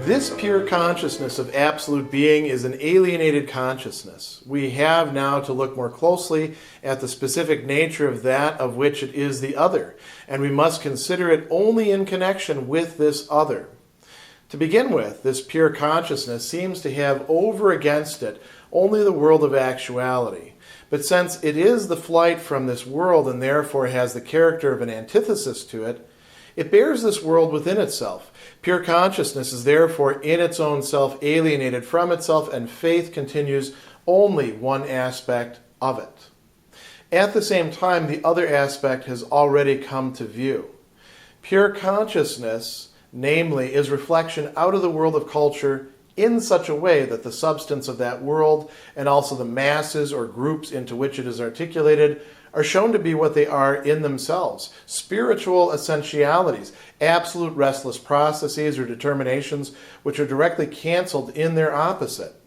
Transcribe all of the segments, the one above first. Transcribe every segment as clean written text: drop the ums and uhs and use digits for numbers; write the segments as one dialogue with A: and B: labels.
A: This pure consciousness of absolute being is an alienated consciousness. We have now to look more closely at the specific nature of that of which it is the other, and we must consider it only in connection with this other. To begin with, this pure consciousness seems to have over against it only the world of actuality. But since it is the flight from this world and therefore has the character of an antithesis to it, it bears this world within itself. Pure consciousness is therefore in its own self alienated from itself, and faith continues only one aspect of it. At the same time, the other aspect has already come to view. Pure consciousness, namely, is reflection out of the world of culture in such a way that the substance of that world and also the masses or groups into which it is articulated are shown to be what they are in themselves, spiritual essentialities, absolute restless processes or determinations which are directly canceled in their opposite.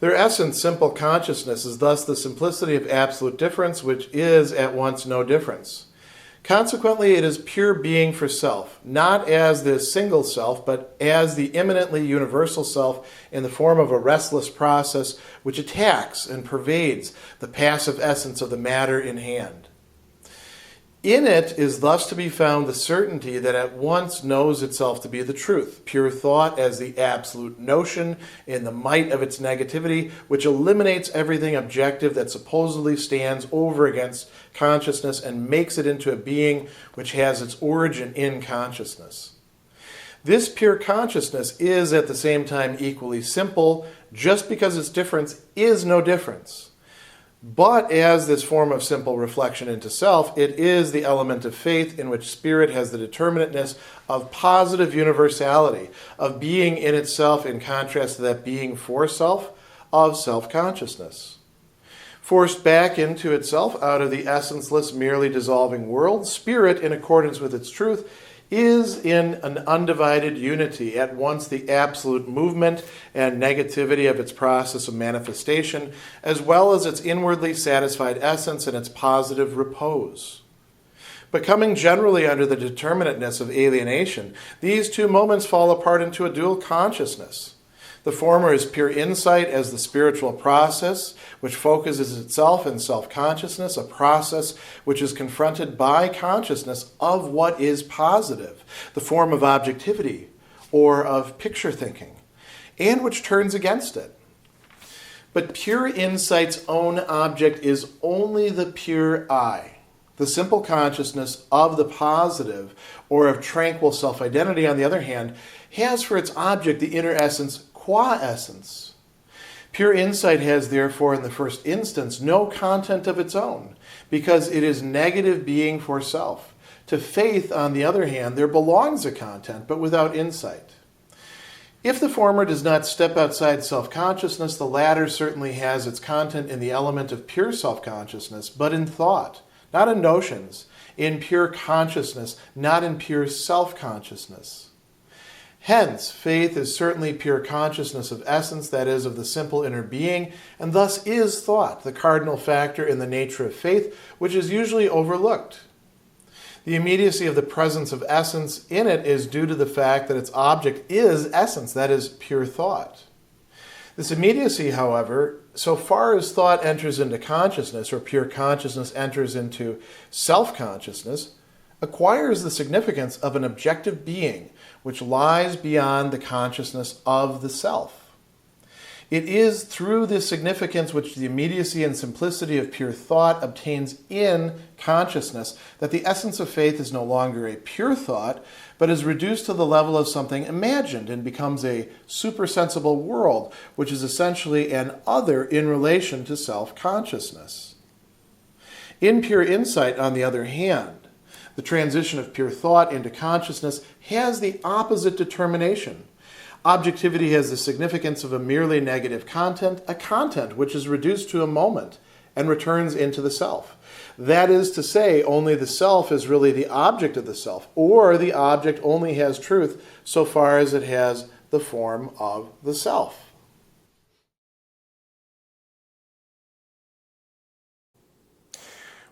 A: Their essence, simple consciousness, is thus the simplicity of absolute difference, which is at once no difference. Consequently, it is pure being for self, not as this single self, but as the immanently universal self in the form of a restless process which attacks and pervades the passive essence of the matter in hand. In it is thus to be found the certainty that at once knows itself to be the truth, pure thought as the absolute notion in the might of its negativity, which eliminates everything objective that supposedly stands over against consciousness and makes it into a being which has its origin in consciousness. This pure consciousness is at the same time equally simple, just because its difference is no difference. But as this form of simple reflection into self, it is the element of faith in which spirit has the determinanteness of positive universality, of being in itself in contrast to that being for self, of self-consciousness. Forced back into itself out of the essenceless, merely dissolving world, spirit, in accordance with its truth, is in an undivided unity, at once the absolute movement and negativity of its process of manifestation, as well as its inwardly satisfied essence and its positive repose. But coming generally under the determinanteness of alienation, these two moments fall apart into a dual consciousness. The former is pure insight as the spiritual process, which focuses itself in self-consciousness, a process which is confronted by consciousness of what is positive, the form of objectivity or of picture thinking, and which turns against it. But pure insight's own object is only the pure I, the simple consciousness of the positive or of tranquil self-identity, on the other hand, has for its object the inner essence qua essence. Pure insight has therefore in the first instance no content of its own, because it is negative being for self. To faith, on the other hand, there belongs a content, but without insight. If the former does not step outside self-consciousness, the latter certainly has its content in the element of pure self-consciousness, but in thought, not in notions, in pure consciousness, not in pure self-consciousness. Hence, faith is certainly pure consciousness of essence, that is, of the simple inner being, and thus is thought, the cardinal factor in the nature of faith, which is usually overlooked. The immediacy of the presence of essence in it is due to the fact that its object is essence, that is, pure thought. This immediacy, however, so far as thought enters into consciousness, or pure consciousness enters into self-consciousness, acquires the significance of an objective being, which lies beyond the consciousness of the self. It is through this significance which the immediacy and simplicity of pure thought obtains in consciousness that the essence of faith is no longer a pure thought, but is reduced to the level of something imagined and becomes a supersensible world, which is essentially an other in relation to self-consciousness. In pure insight, on the other hand, the transition of pure thought into consciousness has the opposite determination. Objectivity has the significance of a merely negative content, a content which is reduced to a moment and returns into the self. That is to say, only the self is really the object of the self, or the object only has truth so far as it has the form of the self.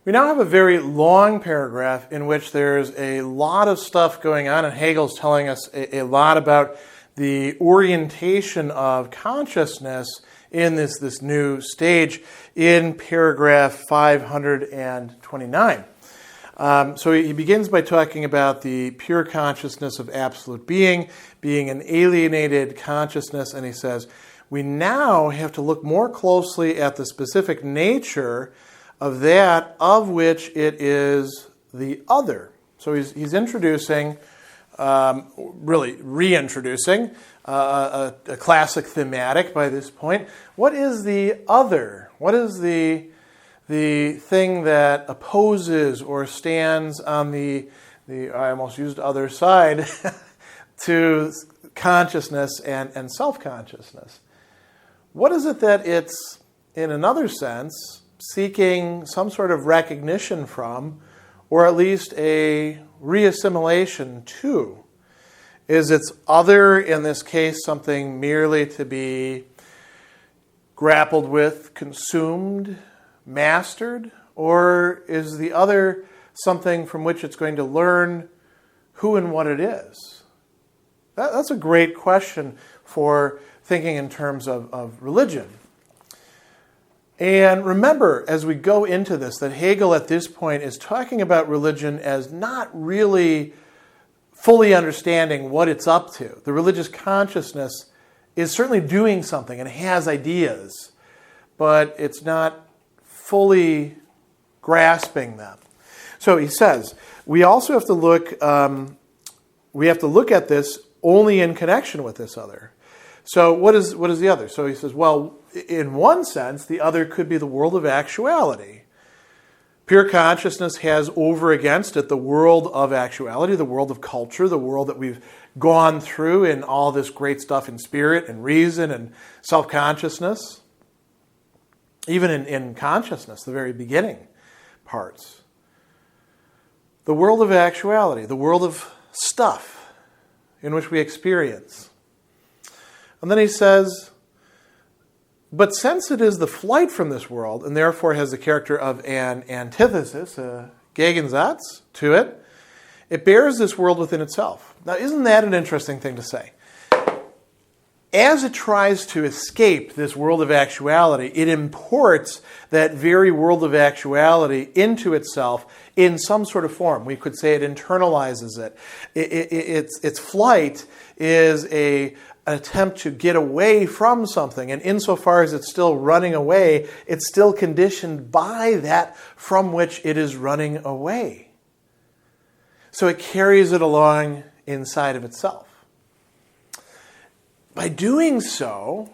A: We now have a very long paragraph in which there's a lot of stuff going on, and Hegel's telling us a lot about the orientation of consciousness in this new stage in paragraph 529. So he begins by talking about the pure consciousness of absolute being an alienated consciousness, and he says, we now have to look more closely at the specific nature of that of which it is the other. So he's introducing, really reintroducing, a classic thematic by this point. What is the other? What is the thing that opposes or stands on the I almost used other side to consciousness and self-consciousness? What is it that it's, in another sense, seeking some sort of recognition from, or at least a reassimilation to? Is its other, in this case, something merely to be grappled with, consumed, mastered? Or is the other something from which it's going to learn who and what it is? That's a great question for thinking in terms of religion. And remember, as we go into this, that Hegel at this point is talking about religion as not really fully understanding what it's up to. The religious consciousness is certainly doing something and has ideas, but it's not fully grasping them. So he says, we also have to look at this only in connection with this other. So what is the other? So he says, well, in one sense, the other could be the world of actuality. Pure consciousness has over against it the world of actuality, the world of culture, the world that we've gone through in all this great stuff in spirit and reason and self-consciousness. Even in consciousness, the very beginning parts. The world of actuality, the world of stuff in which we experience. And then he says, but since it is the flight from this world, and therefore has the character of an antithesis, a Gegensatz, to it, it bears this world within itself. Now, isn't that an interesting thing to say? As it tries to escape this world of actuality, it imports that very world of actuality into itself in some sort of form. We could say it internalizes it. Its flight is an attempt to get away from something, and insofar as it's still running away, it's still conditioned by that from which it is running away. So it carries it along inside of itself. By doing so,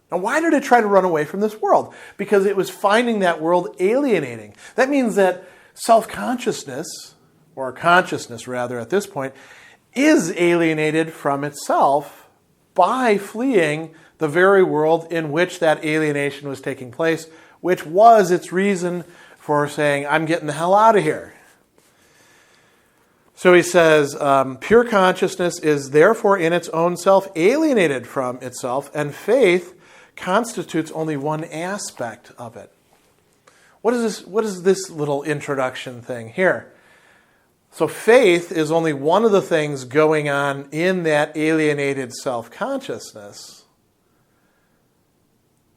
A: now why did it try to run away from this world? Because it was finding that world alienating. That means that self-consciousness, or consciousness rather at this point, is alienated from itself by fleeing the very world in which that alienation was taking place, which was its reason for saying, I'm getting the hell out of here. So he says, pure consciousness is therefore in its own self alienated from itself, and faith constitutes only one aspect of it. What is this little introduction thing here? So faith is only one of the things going on in that alienated self-consciousness.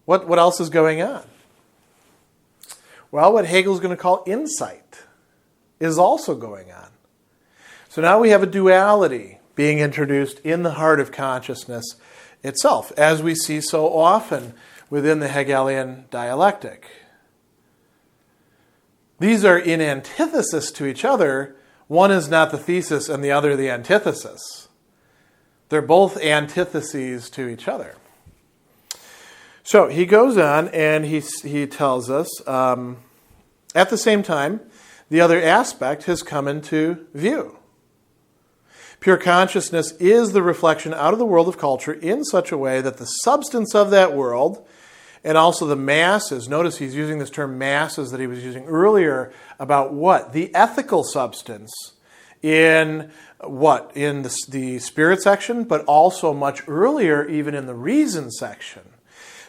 A: What else is going on? Well, what Hegel's going to call insight is also going on. So now we have a duality being introduced in the heart of consciousness itself, as we see so often within the Hegelian dialectic. These are in antithesis to each other. One is not the thesis and the other the antithesis. They're both antitheses to each other. So he goes on and he tells us, at the same time, the other aspect has come into view. Pure consciousness is the reflection out of the world of culture in such a way that the substance of that world, and also the masses, notice he's using this term masses that he was using earlier about what? The ethical substance in what? In the spirit section, but also much earlier even in the reason section.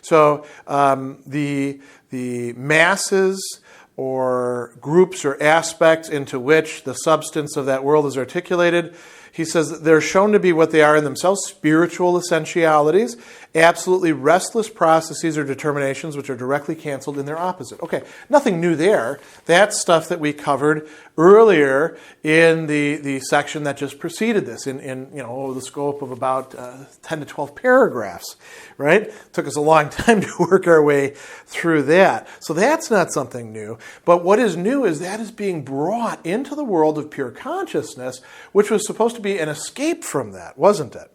A: So the masses or groups or aspects into which the substance of that world is articulated, He says that they're shown to be what they are in themselves, spiritual essentialities, absolutely restless processes or determinations which are directly canceled in their opposite. Okay, nothing new there. That's stuff that we covered earlier in the section that just preceded this, in the scope of about 10 to 12 paragraphs, right? Took us a long time to work our way through that. So that's not something new. But what is new is that is being brought into the world of pure consciousness, which was supposed to be an escape from that, wasn't it?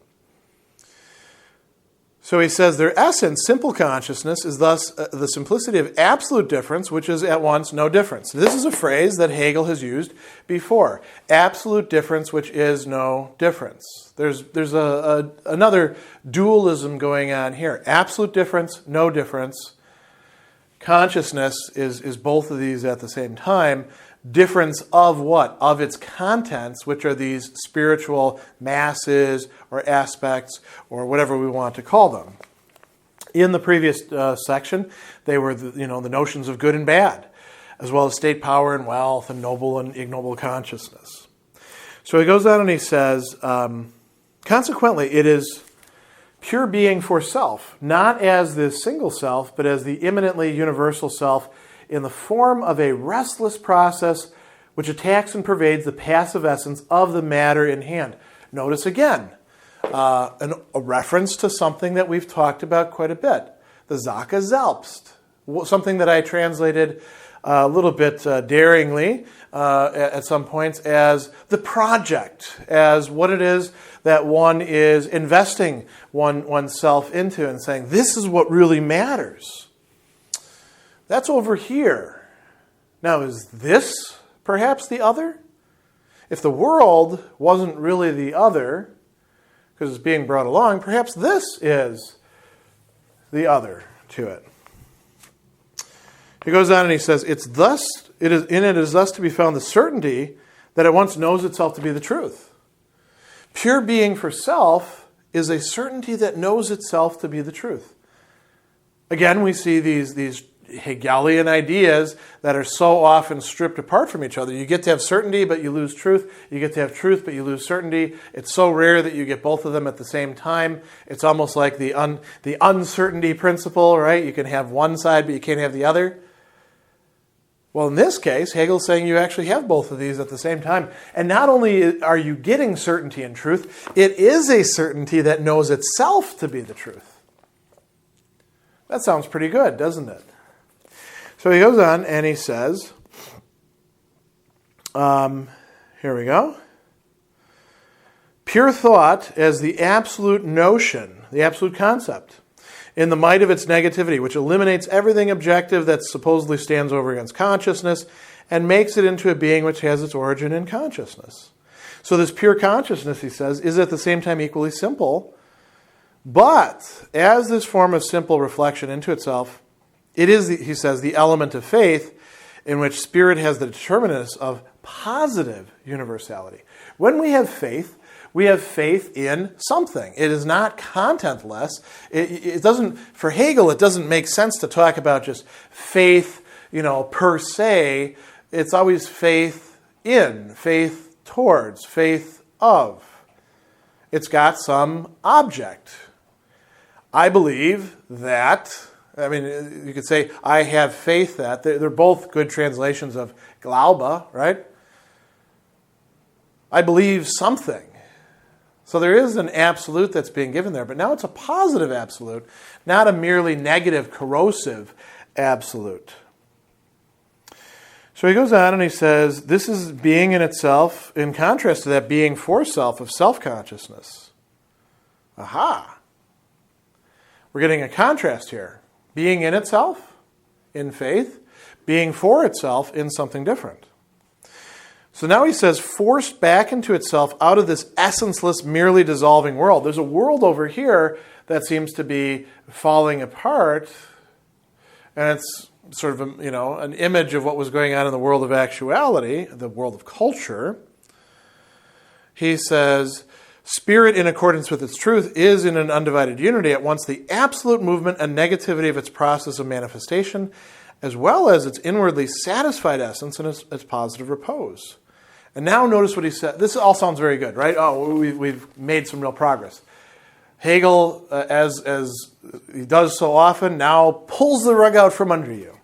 A: So he says their essence, simple consciousness, is thus the simplicity of absolute difference, which is at once no difference. This is a phrase that Hegel has used before. Absolute difference, which is no difference. There's another dualism going on here. Absolute difference, no difference. Consciousness is both of these at the same time. Difference of what? Of its contents, which are these spiritual masses or aspects or whatever we want to call them. In the previous section, they were the notions of good and bad, as well as state power and wealth and noble and ignoble consciousness. So he goes on and he says, consequently, it is pure being for self, not as the single self, but as the immanently universal self, in the form of a restless process which attacks and pervades the passive essence of the matter in hand. Notice again, a reference to something that we've talked about quite a bit, the Sache selbst, something that I translated a little bit daringly at some points as the project, as what it is that one is investing oneself into and saying, this is what really matters. That's over here. Now, is this perhaps the other? If the world wasn't really the other, because it's being brought along, perhaps this is the other to it. He goes on and he says, it is thus to be found the certainty that it once knows itself to be the truth. Pure being for self is a certainty that knows itself to be the truth. Again, we see these Hegelian ideas that are so often stripped apart from each other. You get to have certainty, but you lose truth. You get to have truth, but you lose certainty. It's so rare that you get both of them at the same time. It's almost like the uncertainty principle, right? You can have one side, but you can't have the other. Well, in this case, Hegel's saying you actually have both of these at the same time. And not only are you getting certainty and truth, it is a certainty that knows itself to be the truth. That sounds pretty good, doesn't it? So he goes on and he says, here we go. Pure thought as the absolute notion, the absolute concept, in the might of its negativity, which eliminates everything objective that supposedly stands over against consciousness and makes it into a being which has its origin in consciousness. So this pure consciousness, he says, is at the same time equally simple, but as this form of simple reflection into itself, it is, he says, the element of faith in which spirit has the determinants of positive universality. When we have faith in something. It is not contentless. It doesn't, for Hegel, it doesn't make sense to talk about just faith, per se. It's always faith in, faith towards, faith of. It's got some object. I believe that. You could say, I have faith that. They're both good translations of Glaube, right? I believe something. So there is an absolute that's being given there, but now it's a positive absolute, not a merely negative, corrosive absolute. So he goes on and he says, this is being in itself, in contrast to that being for self of self-consciousness. Aha! We're getting a contrast here. Being in itself, in faith, being for itself in something different. So now he says, forced back into itself out of this essenceless, merely dissolving world. There's a world over here that seems to be falling apart, and it's sort of an image of what was going on in the world of actuality, the world of culture. He says, spirit, in accordance with its truth, is in an undivided unity at once the absolute movement and negativity of its process of manifestation, as well as its inwardly satisfied essence and its positive repose. And now notice what he said. This all sounds very good, right? Oh, we've made some real progress. Hegel, as he does so often, now pulls the rug out from under you.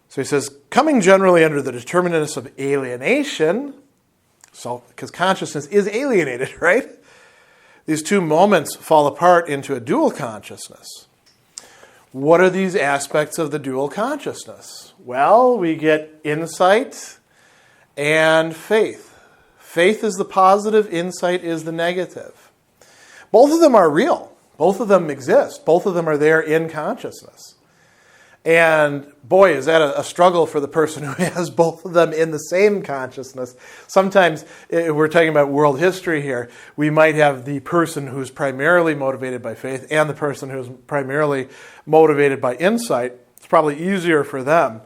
A: So he says, coming generally under the determinants of alienation, so because consciousness is alienated, right? These two moments fall apart into a dual consciousness. What are these aspects of the dual consciousness? Well, we get insight and faith. Faith is the positive, insight is the negative. Both of them are real. Both of them exist. Both of them are there in consciousness. And boy, is that a struggle for the person who has both of them in the same consciousness. Sometimes, if we're talking about world history here, we might have the person who's primarily motivated by faith and the person who's primarily motivated by insight. It's probably easier for them.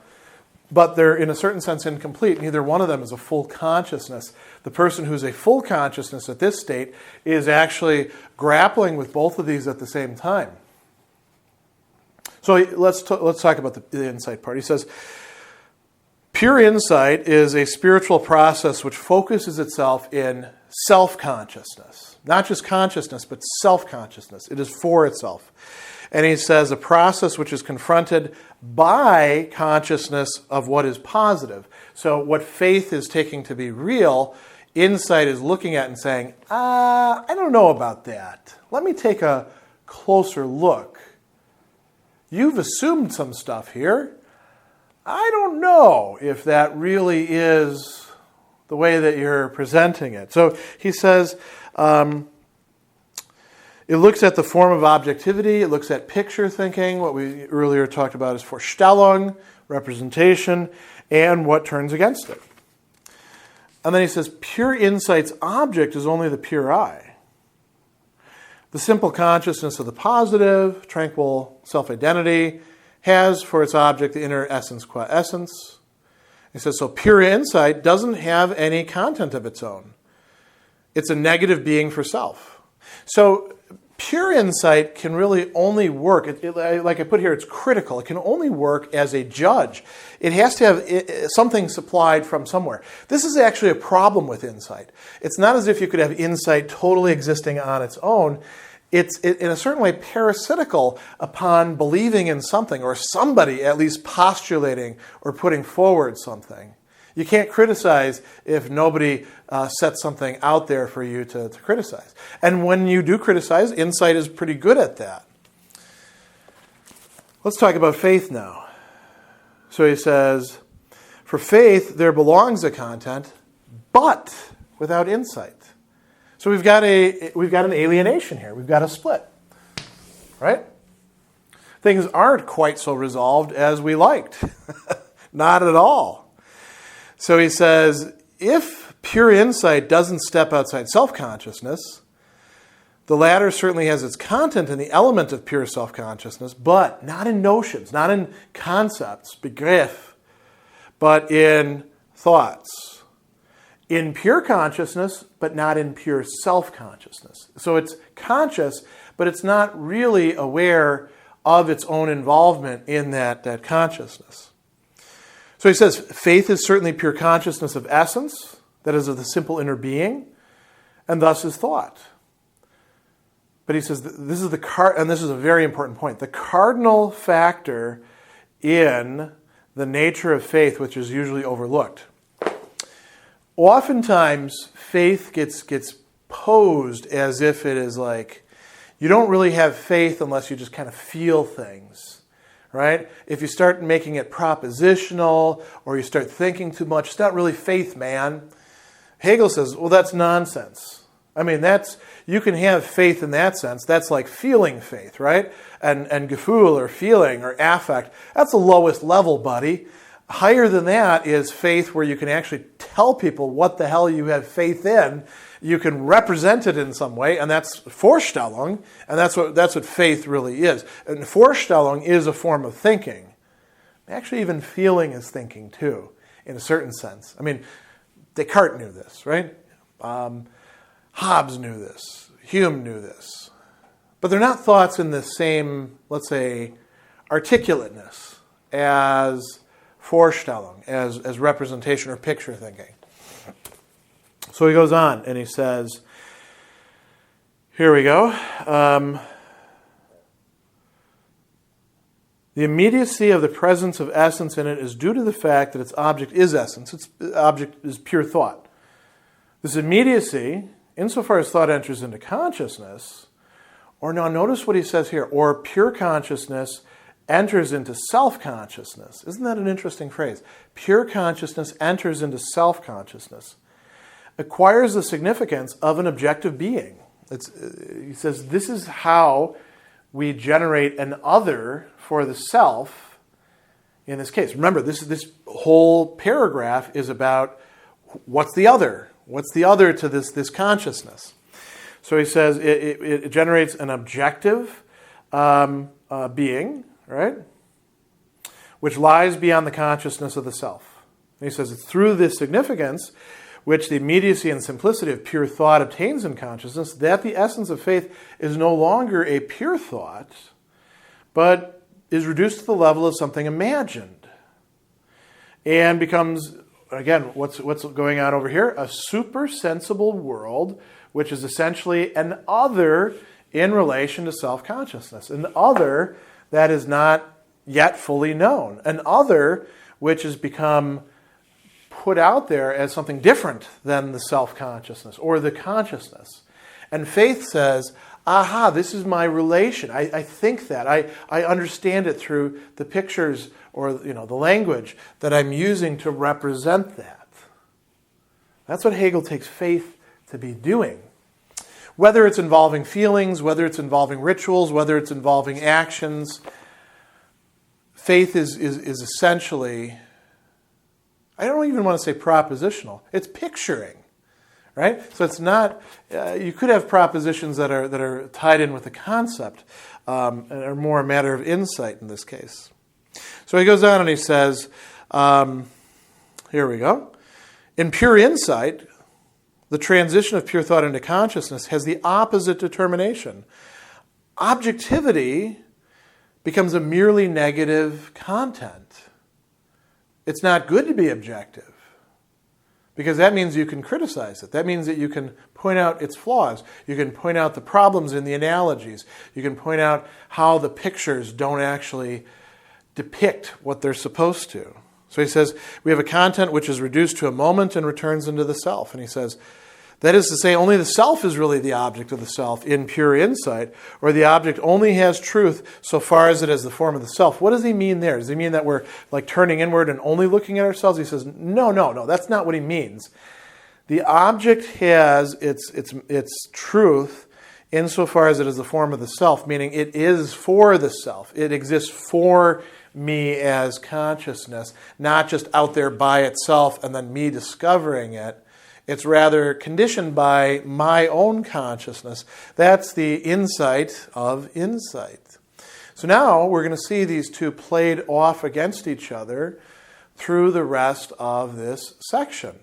A: But they're, in a certain sense, incomplete. Neither one of them is a full consciousness. The person who's a full consciousness at this state is actually grappling with both of these at the same time. So let's talk about the insight part. He says, pure insight is a spiritual process which focuses itself in self-consciousness. Not just consciousness, but self-consciousness. It is for itself. And he says a process which is confronted by consciousness of what is positive. So what faith is taking to be real, insight is looking at and saying, I don't know about that. Let me take a closer look. You've assumed some stuff here. I don't know if that really is the way that you're presenting it. So he says, it looks at the form of objectivity. It looks at picture thinking. What we earlier talked about is Vorstellung, representation, and what turns against it. And then he says, pure insight's object is only the pure I. The simple consciousness of the positive, tranquil self-identity, has for its object the inner essence qua essence. He says, so pure insight doesn't have any content of its own. It's a negative being for self. So pure insight can really only work, like I put here, it's critical. It can only work as a judge. It has to have something supplied from somewhere. This is actually a problem with insight. It's not as if you could have insight totally existing on its own. It's in a certain way parasitical upon believing in something or somebody at least postulating or putting forward something. You can't criticize if nobody sets something out there for you to criticize. And when you do criticize, insight is pretty good at that. Let's talk about faith now. So he says, for faith, there belongs a content, but without insight. So we've got an alienation here. We've got a split, right? Things aren't quite so resolved as we liked. Not at all. So he says, if pure insight doesn't step outside self-consciousness, the latter certainly has its content in the element of pure self-consciousness, but not in notions, not in concepts, Begriff, but in thoughts. In pure consciousness, but not in pure self-consciousness. So it's conscious, but it's not really aware of its own involvement in that consciousness. So he says, faith is certainly pure consciousness of essence, that is of the simple inner being, and thus is thought. But he says, this is and this is a very important point, the cardinal factor in the nature of faith, which is usually overlooked. Oftentimes, faith gets posed as if it is like, you don't really have faith unless you just kind of feel things, right? If you start making it propositional or you start thinking too much, it's not really faith, man. Hegel says, well, that's nonsense. I mean, you can have faith in that sense. That's like feeling faith, right? And Gefühl or feeling or affect, that's the lowest level, buddy. Higher than that is faith where you can actually tell people what the hell you have faith in. You can represent it in some way, and that's Vorstellung, and that's what faith really is. And Vorstellung is a form of thinking. Actually, even feeling is thinking too, in a certain sense. I mean, Descartes knew this, right? Hobbes knew this. Hume knew this. But they're not thoughts in the same, let's say, articulateness as Vorstellung, as representation or picture thinking. So he goes on and he says, here we go. The immediacy of the presence of essence in it is due to the fact that its object is essence. Its object is pure thought. This immediacy, insofar as thought enters into consciousness, or now notice what he says here, or pure consciousness enters into self-consciousness. Isn't that an interesting phrase? Pure consciousness enters into self-consciousness. Acquires the significance of an objective being. He says this is how we generate an other for the self in this case. Remember, this whole paragraph is about what's the other? What's the other to this consciousness? So he says it generates an objective being, right? Which lies beyond the consciousness of the self. And he says it's through this significance which the immediacy and simplicity of pure thought obtains in consciousness, that the essence of faith is no longer a pure thought, but is reduced to the level of something imagined. And becomes, again, what's going on over here? A supersensible world, which is essentially an other in relation to self-consciousness. An other that is not yet fully known. An other which has become put out there as something different than the self-consciousness or the consciousness. And faith says, aha, this is my relation. I think that. I understand it through the pictures or the language that I'm using to represent that. That's what Hegel takes faith to be doing. Whether it's involving feelings, whether it's involving rituals, whether it's involving actions, faith is essentially, I don't even want to say propositional. It's picturing, right? So it's not. You could have propositions that are tied in with the concept, and are more a matter of insight in this case. So he goes on and he says, here we go. In pure insight, the transition of pure thought into consciousness has the opposite determination. Objectivity becomes a merely negative content. It's not good to be objective, because that means you can criticize it. That means that you can point out its flaws. You can point out the problems in the analogies. You can point out how the pictures don't actually depict what they're supposed to. So he says, we have a content which is reduced to a moment and returns into the self. And he says, that is to say, only the self is really the object of the self in pure insight, or the object only has truth so far as it is the form of the self. What does he mean there? Does he mean that we're like turning inward and only looking at ourselves? He says, no, that's not what he means. The object has its truth insofar as it is the form of the self, meaning it is for the self. It exists for me as consciousness, not just out there by itself and then me discovering it. It's rather conditioned by my own consciousness. That's the insight of insight. So now we're going to see these two played off against each other through the rest of this section.